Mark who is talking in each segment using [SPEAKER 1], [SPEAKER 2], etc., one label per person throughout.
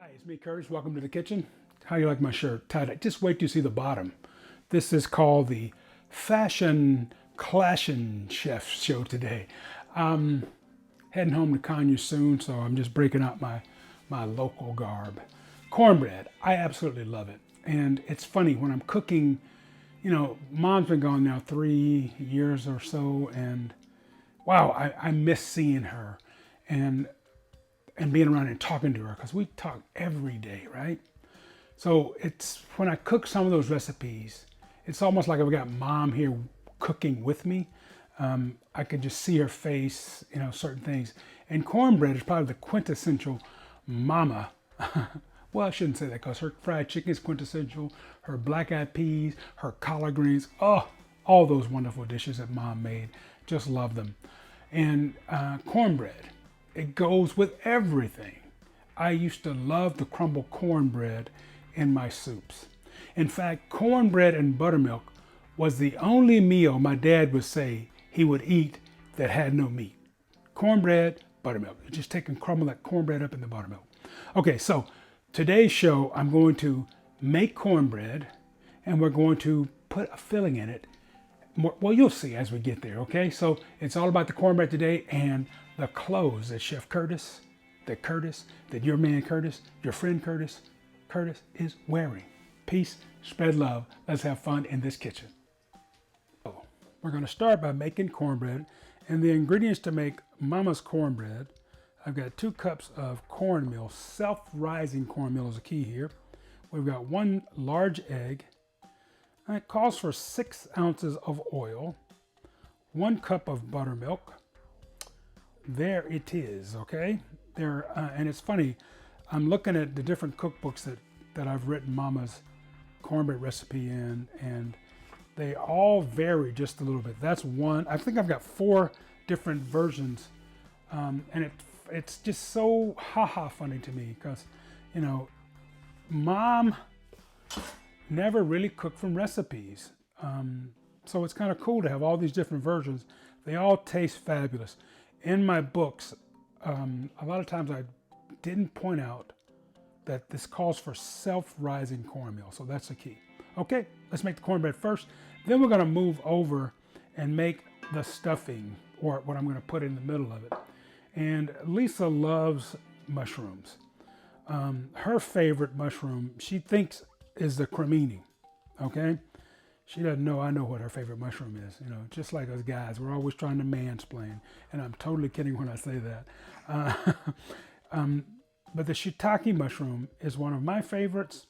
[SPEAKER 1] Hi, it's me, Curtis. Welcome to the kitchen. How do you like my shirt? Tied. Just wait to see the bottom. This is called the Fashion Clashin' Chef show today. Heading home to Conyers soon, so I'm just breaking out my local garb. Cornbread. I absolutely love it. And it's funny when I'm cooking, Mom's been gone now 3 years or so, and wow, I miss seeing her. And being around and talking to her because we talk every day, right? So it's when I cook some of those recipes, it's almost like I've got Mom here cooking with me. I can just see her face, certain things. And cornbread is probably the quintessential mama. Well, I shouldn't say that because her fried chicken is quintessential, her black eyed peas, her collard greens, oh, all those wonderful dishes that Mom made. Just love them. And cornbread. It goes with everything. I used to love the crumble cornbread in my soups. In fact, cornbread and buttermilk was the only meal my dad would say he would eat that had no meat. Cornbread, buttermilk. You just take and crumble that cornbread up in the buttermilk. Okay, so today's show, I'm going to make cornbread and we're going to put a filling in it. Well, you'll see as we get there, okay? So it's all about the cornbread today and the clothes that Chef Curtis, that your man Curtis, your friend Curtis is wearing. Peace, spread love. Let's have fun in this kitchen. So we're going to start by making cornbread, and the ingredients to make Mama's cornbread. I've got 2 cups of cornmeal. Self-rising cornmeal is a key here. We've got 1 large egg. And it calls for 6 ounces of oil, 1 cup of buttermilk. There it is, okay? And it's funny, I'm looking at the different cookbooks that I've written Mama's cornbread recipe in, and they all vary just a little bit. That's one. I think I've got 4 different versions, and it's just so funny to me because, Mom never really cooked from recipes. So it's kind of cool to have all these different versions. They all taste fabulous. In my books, a lot of times I didn't point out that this calls for self-rising cornmeal. So that's the key. Okay, let's make the cornbread first. Then we're going to move over and make the stuffing, or what I'm going to put in the middle of it. And Lisa loves mushrooms. Her favorite mushroom, she thinks, is the cremini, okay? She doesn't know I know what her favorite mushroom is. Just like us guys, we're always trying to mansplain, and I'm totally kidding when I say that. But the shiitake mushroom is one of my favorites.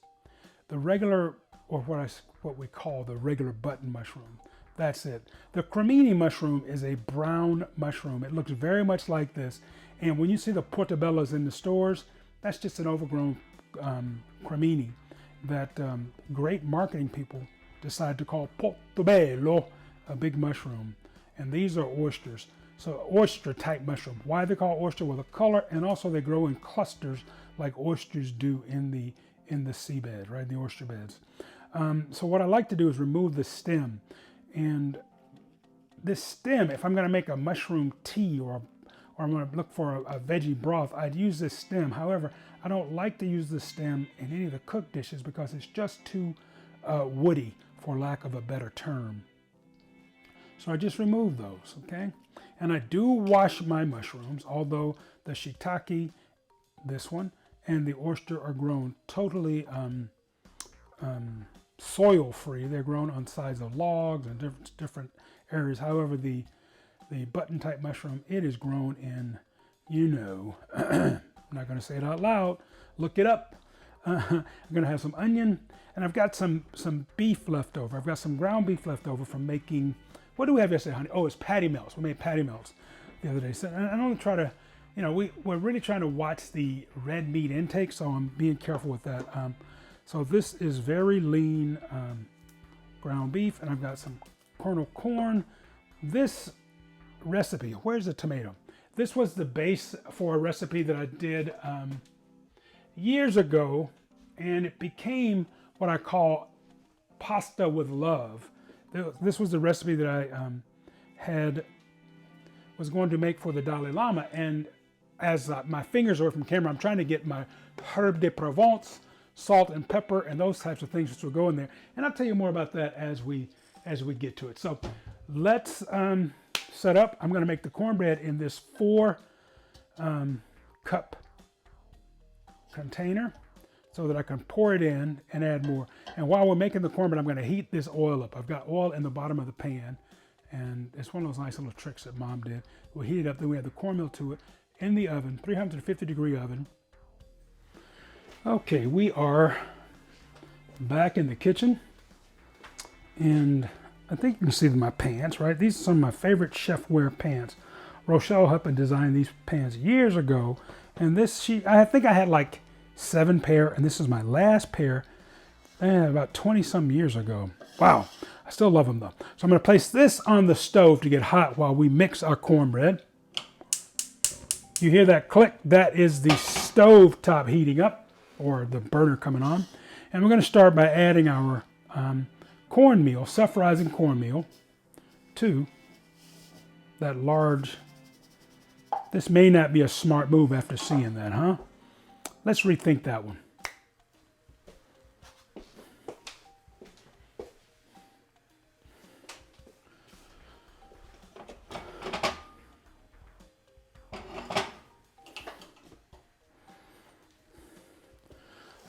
[SPEAKER 1] The regular, or what we call the regular button mushroom, that's it. The cremini mushroom is a brown mushroom. It looks very much like this, and when you see the portobellos in the stores, that's just an overgrown cremini that great marketing people decide to call portobello, a big mushroom. And these are oysters. So oyster type mushroom. Why they call oyster? Well, the color, and also they grow in clusters like oysters do in the seabed, right? The oyster beds. So what I like to do is remove the stem. And this stem, if I'm going to make a mushroom tea or I'm going to look for a veggie broth, I'd use this stem. However, I don't like to use the stem in any of the cooked dishes because it's just too woody, for lack of a better term. So I just remove those, okay? And I do wash my mushrooms, although the shiitake, this one, and the oyster are grown totally soil-free. They're grown on sides of logs and different areas. However, the button-type mushroom, it is grown in, I'm not going to say it out loud. Look it up. I'm going to have some onion, and I've got some beef left over. I've got some ground beef left over from making, what do we have yesterday, honey? Oh, it's patty melts. We made patty melts the other day. So I don't try to, we're really trying to watch the red meat intake, so I'm being careful with that. So this is very lean ground beef, and I've got some kernel corn. This recipe, where's the tomato? This was the base for a recipe that I did years ago, and it became what I call pasta with love. This was the recipe that I was going to make for the Dalai Lama, and as my fingers are away from camera, I'm trying to get my herb de Provence, salt and pepper, and those types of things which will go in there. And I'll tell you more about that as we get to it. So let's set up. I'm going to make the cornbread in this 4 cup container so that I can pour it in and add more. And while we're making the cornbread, I'm going to heat this oil up. I've got oil in the bottom of the pan, and it's one of those nice little tricks that Mom did. We'll heat it up, then we add the cornmeal to it in the oven, 350-degree oven. Okay, we are back in the kitchen, and I think you can see my pans, right? These are some of my favorite chefware pans. Rochelle Huppin designed these pans years ago, and I think I had like 7 pair, and this is my last pair, about 20-some years ago. Wow, I still love them though. So I'm going to place this on the stove to get hot while we mix our cornbread. You hear that click? That is the stove top heating up, or the burner coming on. And we're going to start by adding our cornmeal, self-rising cornmeal, to that large. This may not be a smart move after seeing that, huh? Let's rethink that one.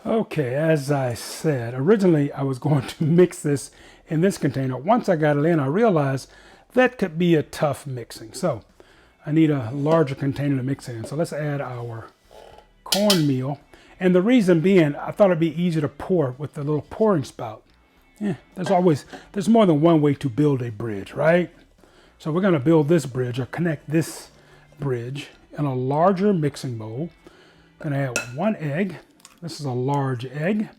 [SPEAKER 1] Okay, as I said, originally I was going to mix this in this container. Once I got it in, I realized that could be a tough mixing. So I need a larger container to mix it in. So let's add our cornmeal. And the reason being, I thought it'd be easier to pour with the little pouring spout. Yeah, there's more than one way to build a bridge, right? So we're gonna build this bridge, or connect this bridge in a larger mixing bowl. Gonna add 1 egg. This is a large egg. In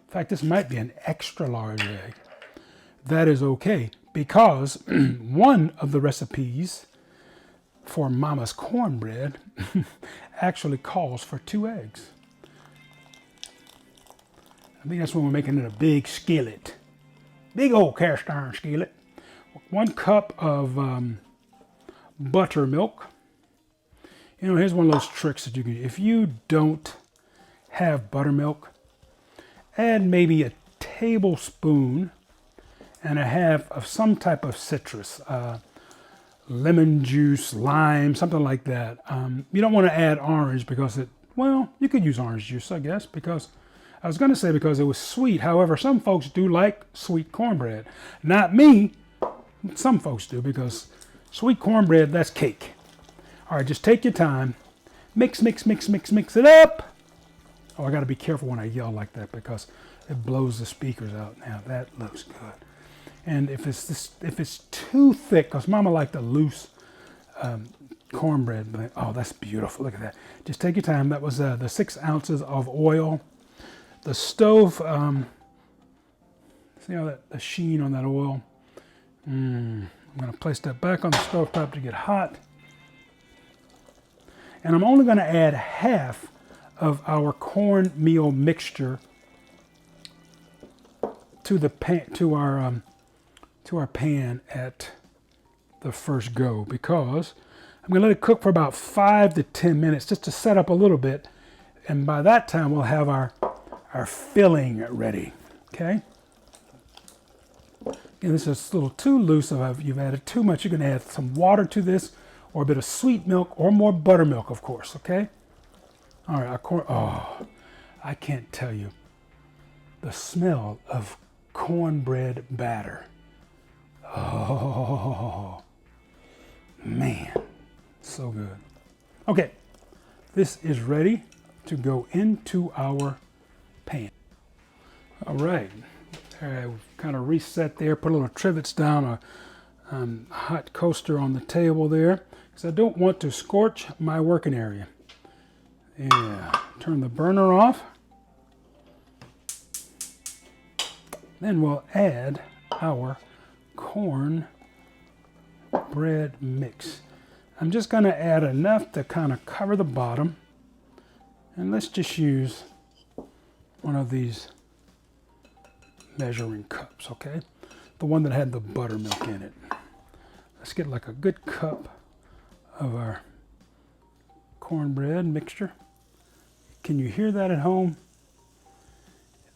[SPEAKER 1] fact, this might be an extra large egg. That is okay, because one of the recipes for Mama's cornbread actually calls for 2 eggs. I think that's when we're making it a big skillet. Big old cast iron skillet. 1 cup of buttermilk. You know, here's one of those tricks that you can do. If you don't have buttermilk, add maybe a tablespoon and a half of some type of citrus, lemon juice, lime, something like that. You don't want to add orange because you could use orange juice, I guess, because I was going to say because it was sweet. However, some folks do like sweet cornbread. Not me. Some folks do, because sweet cornbread, that's cake. All right, just take your time. Mix, mix, mix, mix, mix it up. Oh, I got to be careful when I yell like that because it blows the speakers out. Now that looks good. And if it's too thick, because Mama liked the loose cornbread, but oh, that's beautiful. Look at that. Just take your time. That was the 6 ounces of oil. The stove. See how the sheen on that oil. I'm going to place that back on the stove top to get hot. And I'm only going to add half of our cornmeal mixture to the pan, to our pan at the first go, because I'm going to let it cook for about 5 to 10 minutes just to set up a little bit, and by that time we'll have our filling ready. Okay. And this is a little too loose. If you've added too much, you can add some water to this, or a bit of sweet milk, or more buttermilk, of course. Okay. All right, our corn. Oh, I can't tell you the smell of cornbread batter. Oh, man, so good. Okay, this is ready to go into our pan. All right, we've kind of reset there, put a little trivets down, a hot coaster on the table there, because I don't want to scorch my working area. Yeah, turn the burner off. Then we'll add our corn bread mix. I'm just going to add enough to kind of cover the bottom. And let's just use one of these measuring cups, okay? The one that had the buttermilk in it. Let's get like a good cup of our cornbread mixture. Can you hear that at home?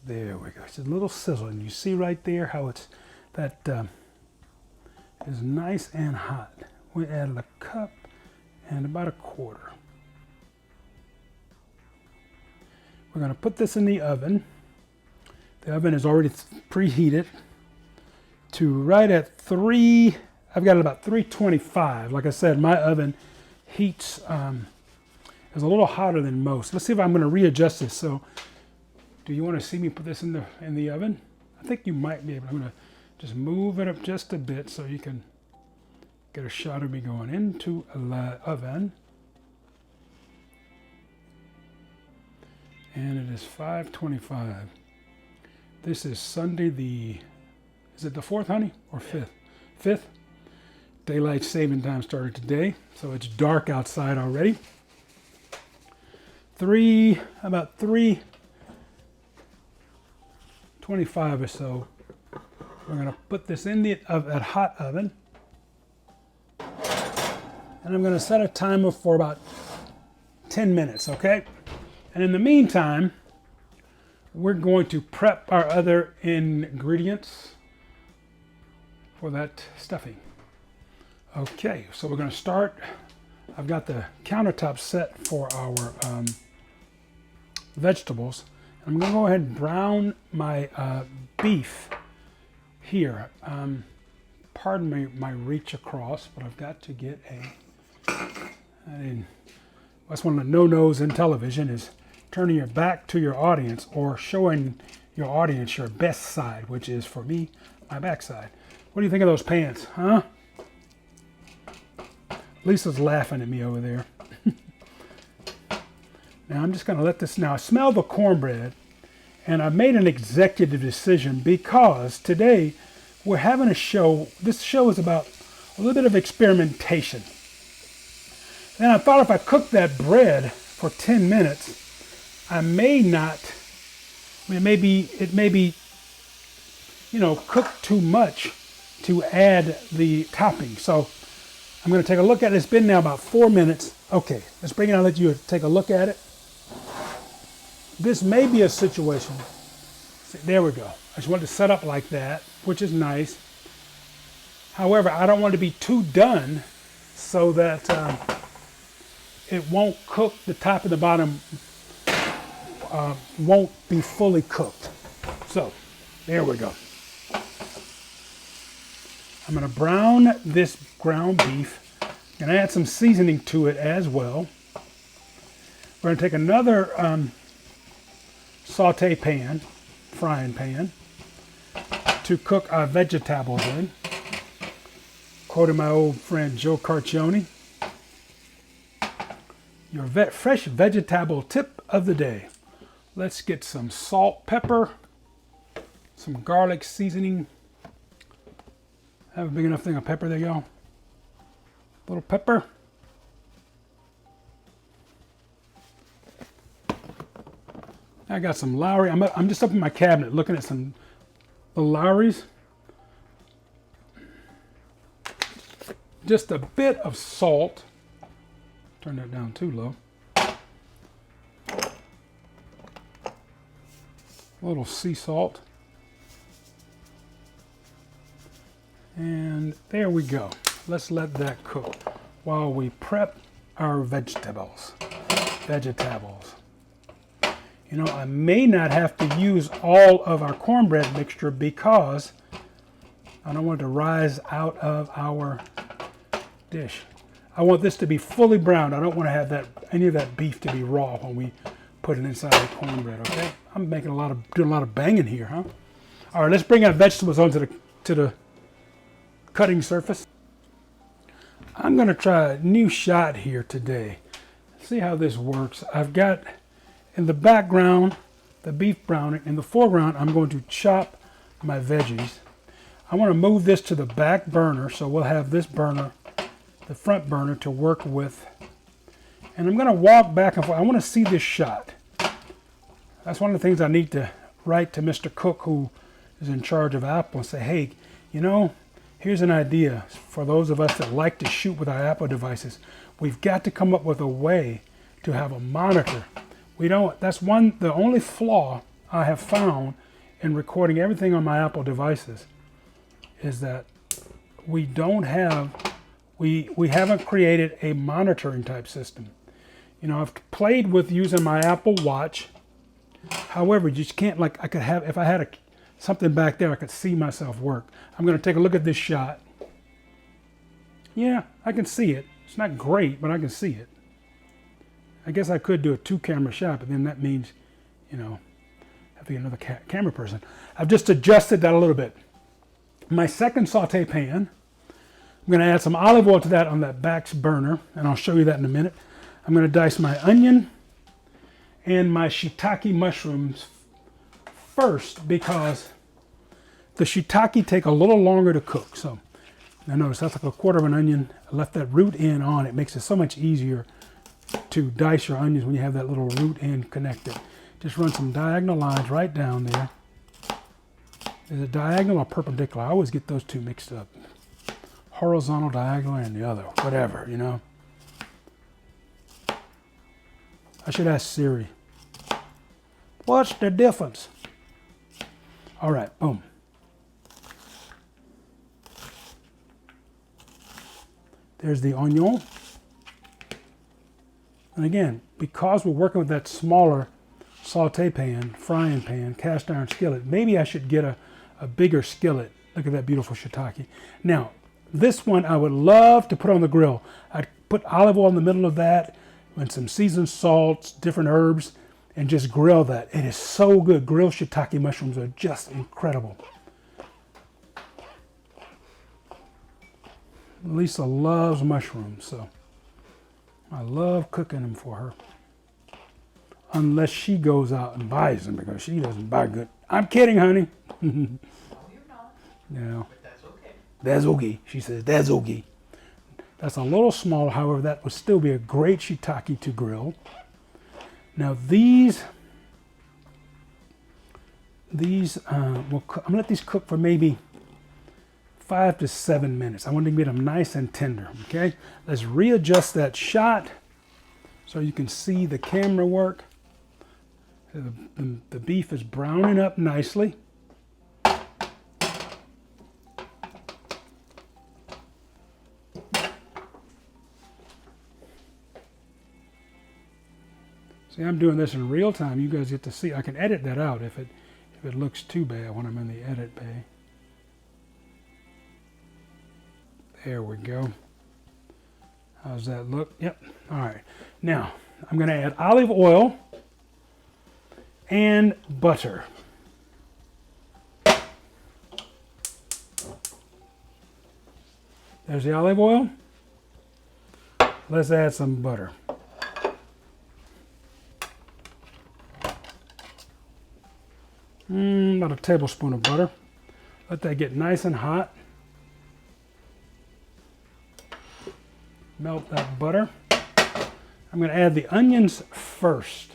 [SPEAKER 1] There we go. It's a little sizzle, and you see right there how it's is nice and hot. We added a cup and about a quarter. We're going to put this in the oven. The oven is already preheated to right at 3. I've got it about 325. Like I said, my oven heats is a little hotter than most. Let's see if I'm going to readjust this. So, do you want to see me put this in the oven? I think you might be able. I'm going to just move it up just a bit so you can get a shot of me going into the oven. And it is 5:25. This is Sunday is it the 4th, honey? Or 5th? 5th? Daylight saving time started today, so it's dark outside already. About 3:25 or so. We're going to put this in that hot oven. And I'm going to set a timer for about 10 minutes, okay? And in the meantime, we're going to prep our other ingredients for that stuffing. Okay, so we're going to start. I've got the countertop set for our vegetables. I'm going to go ahead and brown my beef here. Pardon my reach across, but I've got to get that's one of the no-nos in television, is turning your back to your audience or showing your audience your best side, which is, for me, my backside. What do you think of those pants, huh? Lisa's laughing at me over there. Now I'm just going to let this, now smell the cornbread, and I made an executive decision because today we're having a show. This show is about a little bit of experimentation. Then I thought if I cooked that bread for 10 minutes, it may be, cooked too much to add the topping. So I'm going to take a look at it. It's been now about 4 minutes. Okay, let's bring it out and let you take a look at it. This may be a situation. See, there we go. I just wanted to set up like that, which is nice. However, I don't want it to be too done so that it won't cook. The top and the bottom won't be fully cooked. So, there we go. I'm going to brown this ground beef and add some seasoning to it as well. We're going to take another saute pan, frying pan, to cook our vegetables in. Quoting my old friend Joe Carcione, your fresh vegetable tip of the day. Let's get some salt, pepper, some garlic seasoning. Have a big enough thing of pepper there, y'all. A little pepper. I got some Lowry. I'm just up in my cabinet looking at some Lowry's. Just a bit of salt. Turn that down too low. A little sea salt. And there we go. Let's let that cook while we prep our vegetables. You know, I may not have to use all of our cornbread mixture because I don't want it to rise out of our dish. I want this to be fully browned. I don't want to have any of that beef to be raw when we put it inside the cornbread, okay? I'm doing a lot of banging here, huh? All right, let's bring our vegetables onto the cutting surface. I'm going to try a new shot here today. See how this works. I've got in the background the beef browning. In the foreground, I'm going to chop my veggies. I want to move this to the back burner, so we'll have this burner, the front burner, to work with. And I'm going to walk back and forth. I want to see this shot. That's one of the things I need to write to Mr. Cook, who is in charge of Apple, and say, hey, you know, here's an idea for those of us that like to shoot with our Apple devices. We've got to come up with a way to have a monitor. We don't, that's the only flaw I have found in recording everything on my Apple devices is that we don't have, we haven't created a monitoring type system. You know, I've played with using my Apple Watch. However, you just can't, like, I could have, if I had something back there, I could see myself work. I'm going to take a look at this shot. Yeah, I can see it. It's not great, but I can see it. I guess I could do a 2-camera shot, but then that means, you know, I have to get another camera person. I've just adjusted that a little bit. My second saute pan, I'm going to add some olive oil to that on that back burner, and I'll show you that in a minute. I'm going to dice my onion and my shiitake mushrooms first because the shiitake take a little longer to cook. So now notice that's like a quarter of an onion. I left that root end on. It makes it so much easier to dice your onions when you have that little root end connected. Just run some diagonal lines right down there. Is it diagonal or perpendicular? I always get those two mixed up. Horizontal, diagonal, and the other. Whatever, you know. I should ask Siri. What's the difference? All right, boom. There's the onion. And again, because we're working with that smaller saute pan, frying pan, cast iron skillet, maybe I should get a bigger skillet. Look at that beautiful shiitake. Now, this one I would love to put on the grill. I'd put olive oil in the middle of that and some seasoned salts, different herbs, and just grill that. It is so good. Grilled shiitake mushrooms are just incredible. Lisa loves mushrooms, so I love cooking them for her. Unless she goes out and buys them, because she doesn't buy good. I'm kidding, honey.
[SPEAKER 2] No, you're not.
[SPEAKER 1] No.
[SPEAKER 2] But that's okay.
[SPEAKER 1] That's okay. She says, that's okay. That's a little small, however, that would still be a great shiitake to grill. Now these, I'm going to let these cook for maybe 5 to 7 minutes. I want to get them nice and tender, okay? Let's readjust that shot so you can see the camera work. The beef is browning up nicely. See, I'm doing this in real time. You guys get to see. I can edit that out if it looks too bad when I'm in the edit bay. There we go. How's that look? Yep. All right. Now, I'm going to add olive oil and butter. There's the olive oil. Let's add some butter. About a tablespoon of butter. Let that get nice and hot. Melt that butter. I'm going to add the onions first.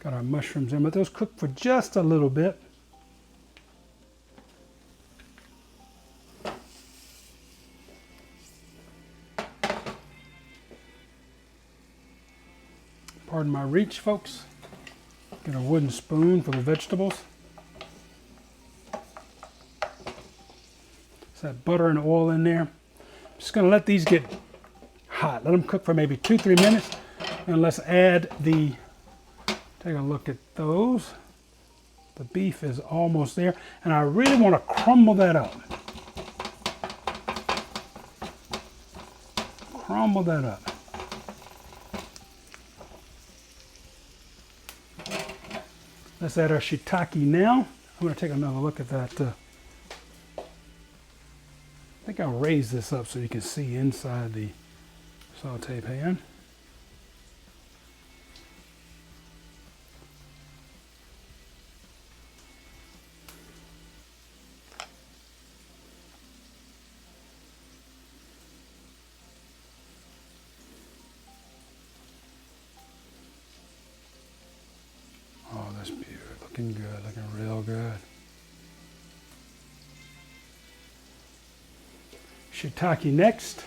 [SPEAKER 1] Got our mushrooms in, but those cook for just a little bit. Pardon my reach, folks. Get a wooden spoon for the vegetables. It's that butter and oil in there. Just going to let these get hot. Let them cook for maybe 2-3 minutes. And let's add take a look at those. The beef is almost there. And I really want to crumble that up. Crumble that up. Let's add our shiitake now. I'm going to take another look at that. I think I'll raise this up so you can see inside the saute pan. looking good, looking real good. Shiitake next.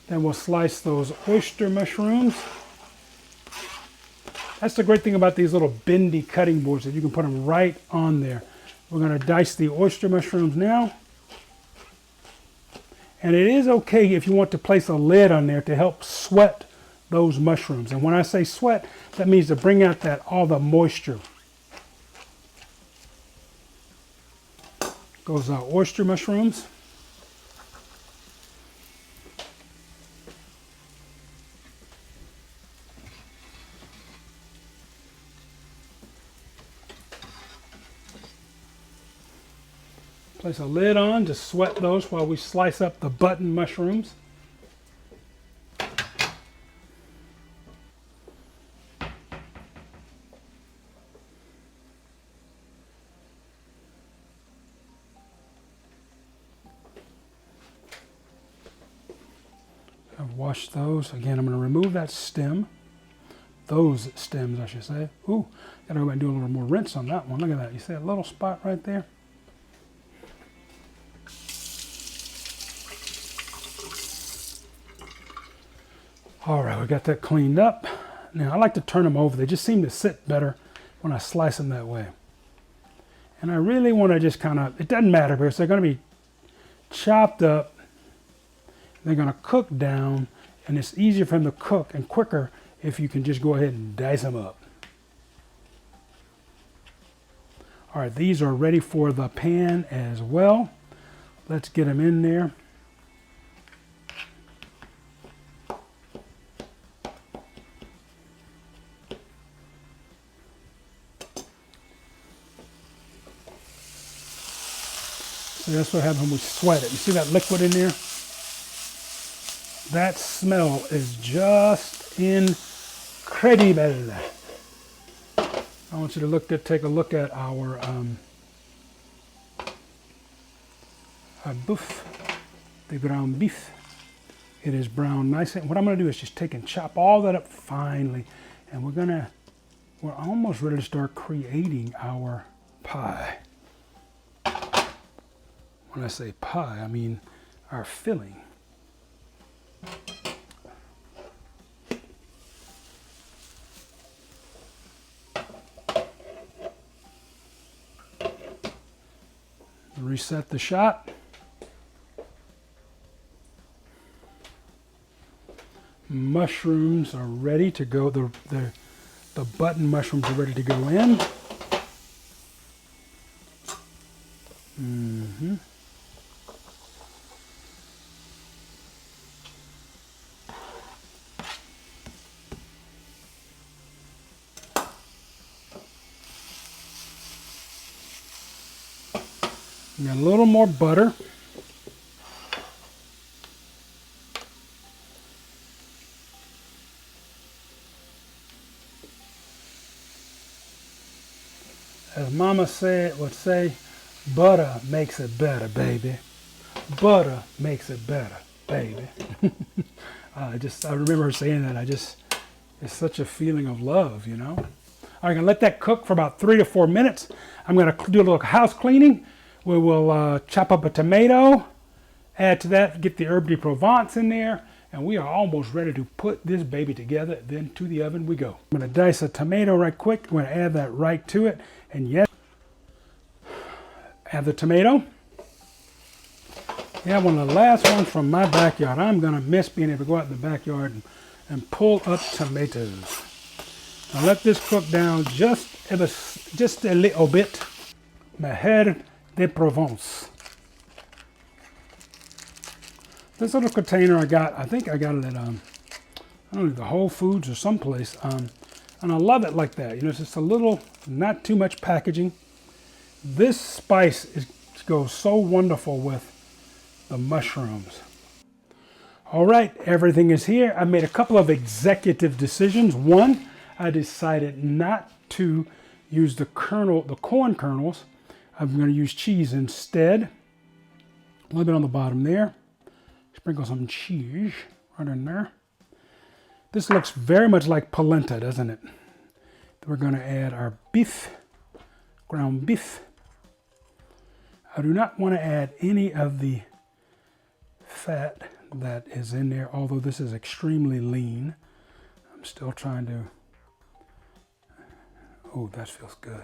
[SPEAKER 1] Then we'll slice those oyster mushrooms. That's the great thing about these little bendy cutting boards, that you can put them right on there. We're going to dice the oyster mushrooms now. And it is okay if you want to place a lid on there to help sweat those mushrooms. And when I say sweat, that means to bring out all the moisture. Goes our oyster mushrooms. Place a lid on to sweat those while we slice up the button mushrooms. I've washed those. Again, I'm going to remove that stem. Those stems, I should say. Ooh, gotta go back and do a little more rinse on that one. Look at that. You see that little spot right there? All right, we got that cleaned up. Now, I like to turn them over. They just seem to sit better when I slice them that way. And I really want to just kind of, it doesn't matter because they're going to be chopped up. They're going to cook down, and it's easier for them to cook and quicker if you can just go ahead and dice them up. All right, these are ready for the pan as well. Let's get them in there. So that's what happens when we sweat it. You see that liquid in there? That smell is just incredible. I want you to take a look at our beef, the ground beef. It is browned nicely. What I'm going to do is just take and chop all that up finely, and we're almost ready to start creating our pie. When I say pie, I mean our filling. Reset the shot. Mushrooms are ready to go. The button mushrooms are ready to go in. Mm-hmm. Got a little more butter. As Mama would say, butter makes it better, baby. Butter makes it better, baby. I remember her saying that. It's such a feeling of love, you know. I'm gonna let that cook for about 3 to 4 minutes. I'm gonna do a little house cleaning. We will chop up a tomato, add to that, get the herb de Provence in there, and we are almost ready to put this baby together. Then to the oven we go. I'm going to dice a tomato right quick. I'm going to add that right to it. And yes, add the tomato. Yeah, one of the last ones from my backyard. I'm going to miss being able to go out in the backyard and pull up tomatoes. Now let this cook down just a little bit. Herb de Provence. This little container I think I got it at I don't know, the Whole Foods or someplace, and I love it like that. You know, it's just a little, not too much packaging. This spice goes so wonderful with the mushrooms. All right, everything is here. I made a couple of executive decisions. One, I decided not to use the corn kernels. I'm going to use cheese instead. A little bit on the bottom there. Sprinkle some cheese right in there. This looks very much like polenta, doesn't it? We're going to add our beef, ground beef. I do not want to add any of the fat that is in there, although this is extremely lean. I'm still trying to, oh, that feels good.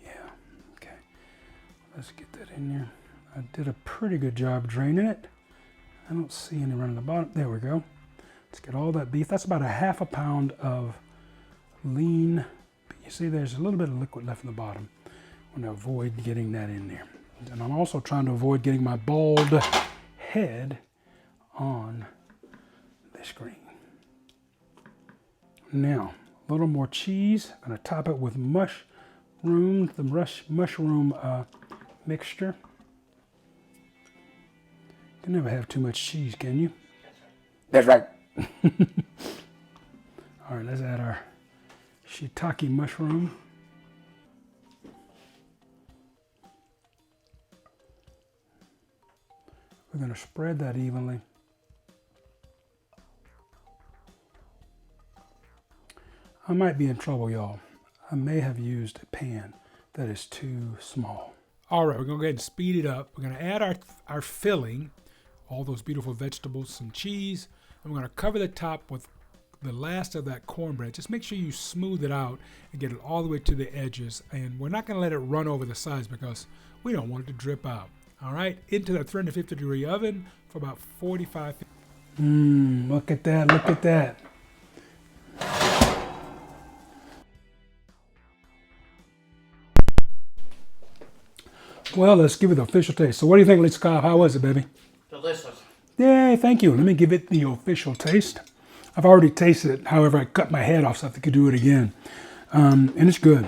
[SPEAKER 1] Yeah, okay. Let's get that in there. I did a pretty good job draining it. I don't see any running the bottom. There we go. Let's get all that beef. That's about a half a pound of lean. You see there's a little bit of liquid left in the bottom. I'm going to avoid getting that in there. And I'm also trying to avoid getting my bald head on the screen. Now, a little more cheese. I'm going to top it with mushroom mixture. You can never have too much cheese, can you? That's right. All right, let's add our shiitake mushroom. We're going to spread that evenly. I might be in trouble, y'all. I may have used a pan that is too small. All right, we're going to go ahead and speed it up. We're going to add our filling, all those beautiful vegetables, some cheese, and we're going to cover the top with the last of that cornbread. Just make sure you smooth it out and get it all the way to the edges. And we're not going to let it run over the sides because we don't want it to drip out. All right, into that 350-degree oven for about 45 minutes. Look at that, look at that. Well, let's give it the official taste. So what do you think, Little Cobb? How was it, baby?
[SPEAKER 2] Delicious.
[SPEAKER 1] Yay, thank you. Let me give it the official taste. I've already tasted it. However, I cut my head off so I could do it again. And it's good.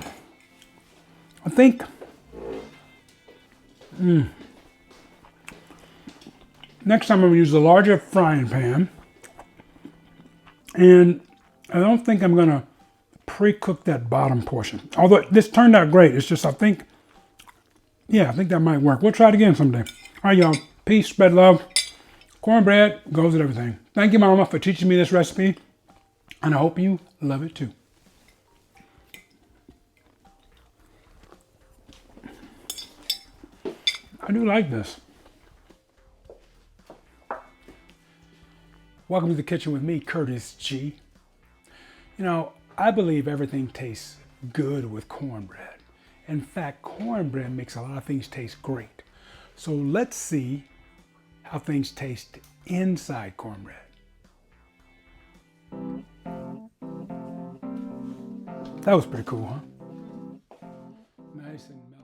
[SPEAKER 1] I think... Next time I'm going to use a larger frying pan. And I don't think I'm going to pre-cook that bottom portion. Although this turned out great. It's just, I think that might work. We'll try it again someday. All right, y'all. Peace, spread love. Cornbread goes with everything. Thank you, Mama, for teaching me this recipe. And I hope you love it too. I do like this. Welcome to the kitchen with me, Curtis G. You know, I believe everything tastes good with cornbread. In fact, cornbread makes a lot of things taste great. So let's see how things taste inside cornbread. That was pretty cool, huh? Nice and melty.